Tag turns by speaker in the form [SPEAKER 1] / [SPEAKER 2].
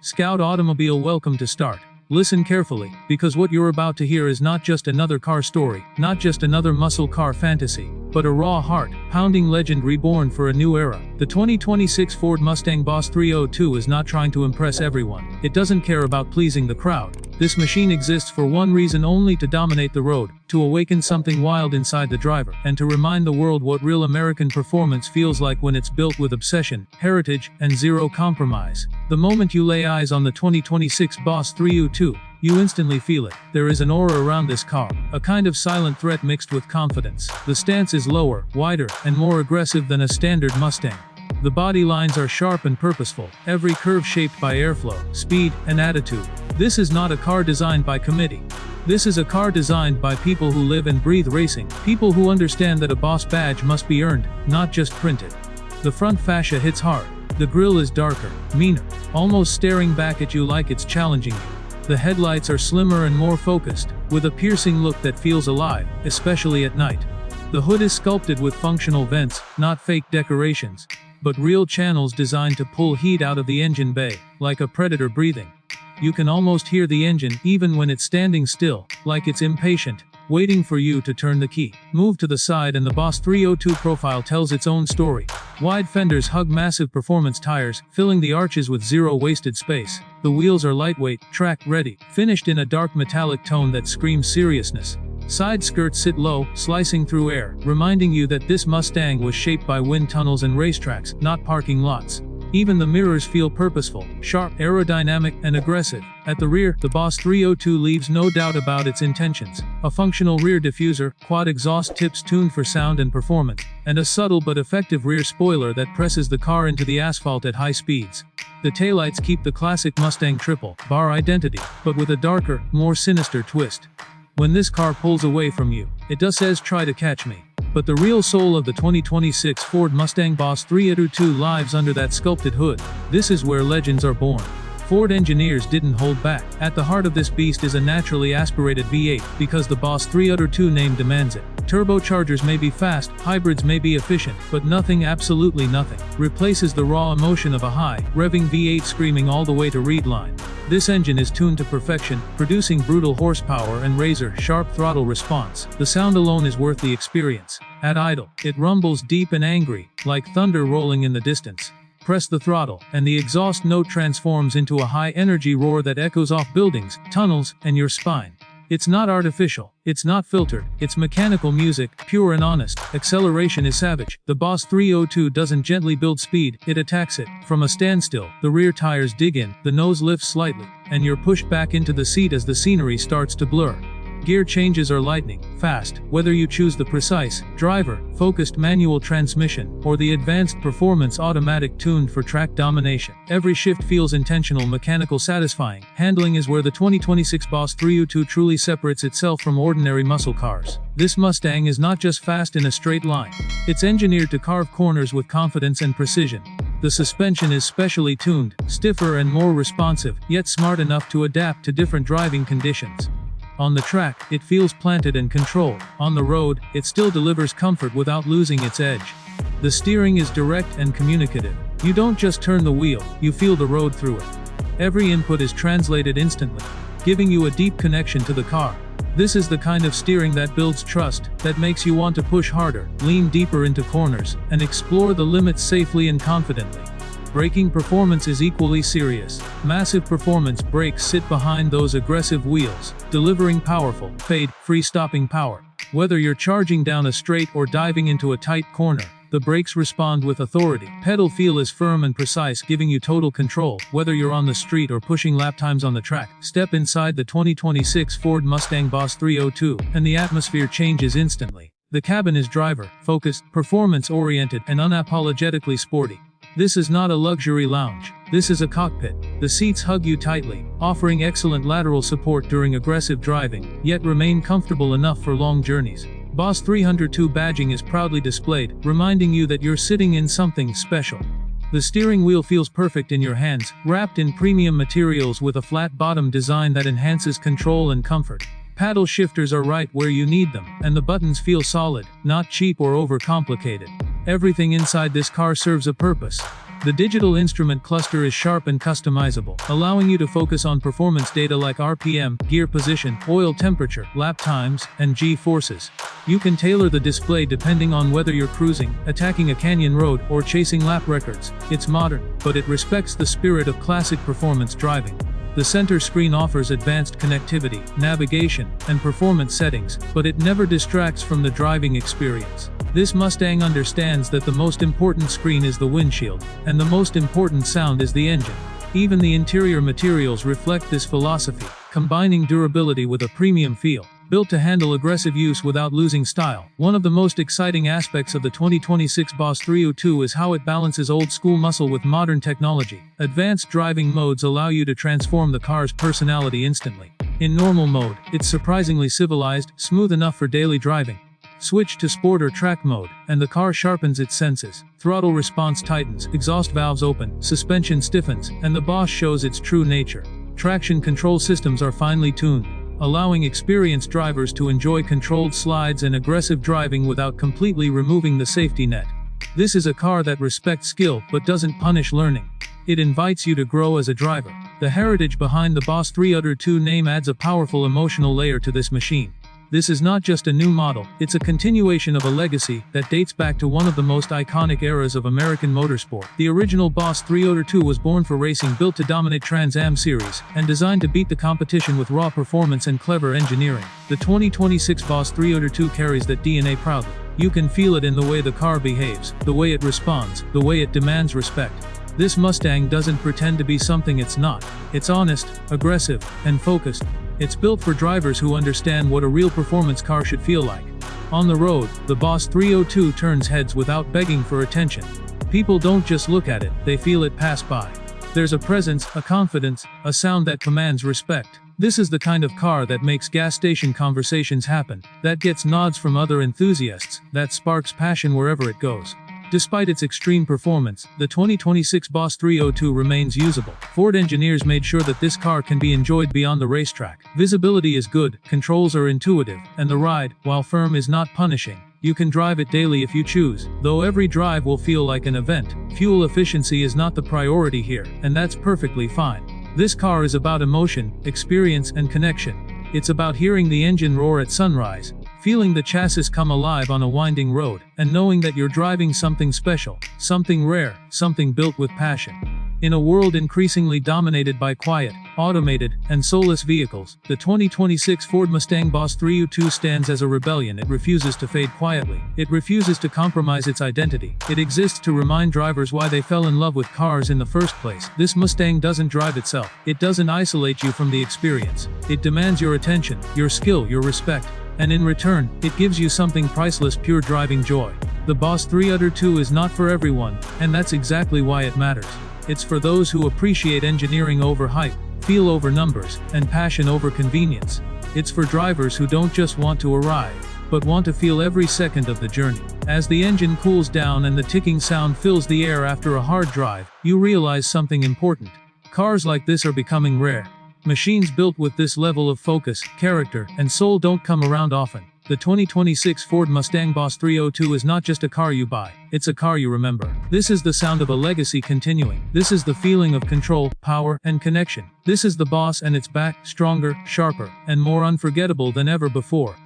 [SPEAKER 1] Scout Automobile, welcome to Start. Listen carefully, because what you're about to hear is not just another car story, not just another muscle car fantasy, but a raw heart-pounding legend reborn for a new era. The 2026 Ford Mustang Boss 302 is not trying to impress everyone. It doesn't care about pleasing the crowd. This machine exists for one reason only: to dominate the road, to awaken something wild inside the driver, and to remind the world what real American performance feels like when it's built with obsession, heritage, and zero compromise. The moment you lay eyes on the 2026 Boss 302, you instantly feel it. There is an aura around this car, a kind of silent threat mixed with confidence. The stance is lower, wider, and more aggressive than a standard Mustang. The body lines are sharp and purposeful, every curve shaped by airflow, speed, and attitude. This is not a car designed by committee. This is a car designed by people who live and breathe racing, people who understand that a Boss badge must be earned, not just printed. The front fascia hits hard. The grille is darker, meaner, almost staring back at you like it's challenging you. The headlights are slimmer and more focused, with a piercing look that feels alive, especially at night. The hood is sculpted with functional vents, not fake decorations, but real channels designed to pull heat out of the engine bay, like a predator breathing. You can almost hear the engine even when it's standing still, like it's impatient, waiting for you to turn the key. Move to the side and the Boss 302 profile tells its own story. Wide fenders hug massive performance tires, filling the arches with zero wasted space. The wheels are lightweight, track-ready, finished in a dark metallic tone that screams seriousness. Side skirts sit low, slicing through air, reminding you that this Mustang was shaped by wind tunnels and racetracks, not parking lots. Even the mirrors feel purposeful, sharp, aerodynamic, and aggressive. At the rear, the Boss 302 leaves no doubt about its intentions. A functional rear diffuser, quad exhaust tips tuned for sound and performance, and a subtle but effective rear spoiler that presses the car into the asphalt at high speeds. The taillights keep the classic Mustang triple bar identity, but with a darker, more sinister twist. When this car pulls away from you, it does says "try to catch me." But the real soul of the 2026 Ford Mustang Boss 302 lives under that sculpted hood. This is where legends are born. Ford engineers didn't hold back. At the heart of this beast is a naturally aspirated V8, because the Boss 302 name demands it. Turbochargers may be fast, hybrids may be efficient, but nothing, absolutely nothing, replaces the raw emotion of a high, revving V8 screaming all the way to readline. This engine is tuned to perfection, producing brutal horsepower and razor-sharp throttle response. The sound alone is worth the experience. At idle, it rumbles deep and angry, like thunder rolling in the distance. Press the throttle, and the exhaust note transforms into a high-energy roar that echoes off buildings, tunnels, and your spine. It's not artificial, it's not filtered, it's mechanical music, pure and honest. Acceleration is savage. The Boss 302 doesn't gently build speed, it attacks it. From a standstill, the rear tires dig in, the nose lifts slightly, and you're pushed back into the seat as the scenery starts to blur. Gear changes are lightning fast, whether you choose the precise, driver-focused manual transmission, or the advanced performance automatic tuned for track domination. Every shift feels intentional, mechanical, satisfying. Handling is where the 2026 Boss 302 truly separates itself from ordinary muscle cars. This Mustang is not just fast in a straight line. It's engineered to carve corners with confidence and precision. The suspension is specially tuned, stiffer and more responsive, yet smart enough to adapt to different driving conditions. On the track, it feels planted and controlled. On the road, it still delivers comfort without losing its edge. The steering is direct and communicative. You don't just turn the wheel, you feel the road through it. Every input is translated instantly, giving you a deep connection to the car. This is the kind of steering that builds trust, that makes you want to push harder, lean deeper into corners, and explore the limits safely and confidently. Braking performance is equally serious. Massive performance brakes sit behind those aggressive wheels, delivering powerful, fade-free stopping power. Whether you're charging down a straight or diving into a tight corner, the brakes respond with authority. Pedal feel is firm and precise, giving you total control, whether you're on the street or pushing lap times on the track. Step inside the 2026 Ford Mustang Boss 302, and the atmosphere changes instantly. The cabin is driver-focused, performance-oriented, and unapologetically sporty. This is not a luxury lounge. This is a cockpit. The seats hug you tightly, offering excellent lateral support during aggressive driving, yet remain comfortable enough for long journeys. Boss 302 badging is proudly displayed, reminding you that you're sitting in something special. The steering wheel feels perfect in your hands, wrapped in premium materials with a flat bottom design that enhances control and comfort. Paddle shifters are right where you need them, and the buttons feel solid, not cheap or overcomplicated. Everything inside this car serves a purpose. The digital instrument cluster is sharp and customizable, allowing you to focus on performance data like RPM, gear position, oil temperature, lap times, and G-forces. You can tailor the display depending on whether you're cruising, attacking a canyon road, or chasing lap records. It's modern, but it respects the spirit of classic performance driving. The center screen offers advanced connectivity, navigation, and performance settings, but it never distracts from the driving experience. This Mustang understands that the most important screen is the windshield, and the most important sound is the engine. Even the interior materials reflect this philosophy, combining durability with a premium feel. Built to handle aggressive use without losing style. One of the most exciting aspects of the 2026 Boss 302 is how it balances old-school muscle with modern technology. Advanced driving modes allow you to transform the car's personality instantly. In normal mode, it's surprisingly civilized, smooth enough for daily driving. Switch to sport or track mode, and the car sharpens its senses. Throttle response tightens, exhaust valves open, suspension stiffens, and the Boss shows its true nature. Traction control systems are finely tuned, allowing experienced drivers to enjoy controlled slides and aggressive driving without completely removing the safety net. This is a car that respects skill but doesn't punish learning. It invites you to grow as a driver. The heritage behind the Boss 302 name adds a powerful emotional layer to this machine. This is not just a new model, it's a continuation of a legacy that dates back to one of the most iconic eras of American motorsport. The original Boss 302 was born for racing, built to dominate Trans Am series, and designed to beat the competition with raw performance and clever engineering. The 2026 Boss 302 carries that DNA proudly. You can feel it in the way the car behaves, the way it responds, the way it demands respect. This Mustang doesn't pretend to be something it's not. It's honest, aggressive, and focused. It's built for drivers who understand what a real performance car should feel like. On the road, the Boss 302 turns heads without begging for attention. People don't just look at it, they feel it pass by. There's a presence, a confidence, a sound that commands respect. This is the kind of car that makes gas station conversations happen, that gets nods from other enthusiasts, that sparks passion wherever it goes. Despite its extreme performance, the 2026 Boss 302 remains usable. Ford engineers made sure that this car can be enjoyed beyond the racetrack. Visibility is good, controls are intuitive, and the ride, while firm, is not punishing. You can drive it daily if you choose, though every drive will feel like an event. Fuel efficiency is not the priority here, and that's perfectly fine. This car is about emotion, experience, and connection. It's about hearing the engine roar at sunrise, feeling the chassis come alive on a winding road, and knowing that you're driving something special, something rare, something built with passion. In a world increasingly dominated by quiet, automated, and soulless vehicles, the 2026 Ford Mustang Boss 302 stands as a rebellion. It refuses to fade quietly. It refuses to compromise its identity. It exists to remind drivers why they fell in love with cars in the first place. This Mustang doesn't drive itself. It doesn't isolate you from the experience. It demands your attention, your skill, your respect. And in return, it gives you something priceless: pure driving joy. The Boss 302 is not for everyone, and that's exactly why it matters. It's for those who appreciate engineering over hype, feel over numbers, and passion over convenience. It's for drivers who don't just want to arrive, but want to feel every second of the journey. As the engine cools down and the ticking sound fills the air after a hard drive, you realize something important. Cars like this are becoming rare. Machines built with this level of focus, character, and soul don't come around often. The 2026 Ford Mustang Boss 302 is not just a car you buy, it's a car you remember. This is the sound of a legacy continuing. This is the feeling of control, power, and connection. This is the Boss, and it's back, stronger, sharper, and more unforgettable than ever before.